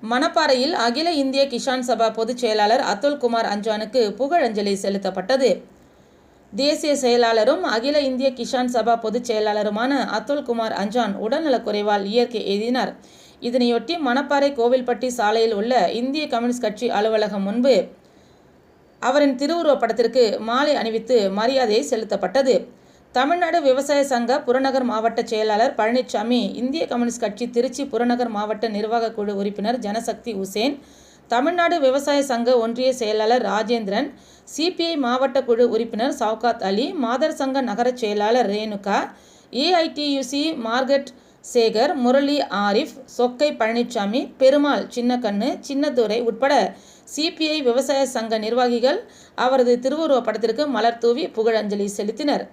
மணப்பாறையில் அகில இந்திய கிசான் சபா பொதுச் செயலாளர் அதுல் குமார் அஞ்சானுக்கு புகழஞ்சலி செலுத்தப்பட்டது. தேசிய செயலாளரும் அகில இந்திய கிசான் சபா பொதுச் செயலாளருமான அதுல் குமார் அஞ்சான் உடல்நலக்குறைவால் இயற்கை எய்தினார். இதனையொட்டி மணப்பாறை கோவில்பட்டி சாலையில் உள்ள இந்திய கம்யூனிஸ்ட் கட்சி அலுவலகம் முன்பு அவரின் திருவுருவப் படத்திற்கு மாலை அணிவித்து மரியாதை செலுத்தப்பட்டது. தமிழ்நாடு விவசாய சங்க புறநகர் மாவட்ட செயலாளர் பழனிசாமி, இந்திய கம்யூனிஸ்ட் கட்சி திருச்சி புறநகர் மாவட்ட நிர்வாக குழு உறுப்பினர் ஜனசக்தி உசேன், தமிழ்நாடு விவசாய சங்க ஒன்றிய செயலாளர் ராஜேந்திரன், சிபிஐ மாவட்ட குழு உறுப்பினர் சவுகாத் அலி, மாதர் சங்க நகர செயலாளர் ரேணுகா, ஏஐடியுசி மார்கட் சேகர், முரளி ஆரிஃப், சொக்கை பழனிசாமி, பெருமாள் சின்னக்கண்ணு, சின்னதுரை உட்பட சிபிஐ விவசாய சங்க நிர்வாகிகள் அவரது திருவுருவப் படத்திற்கு மலர் தூவி புகழஞ்சலி செலுத்தினர்.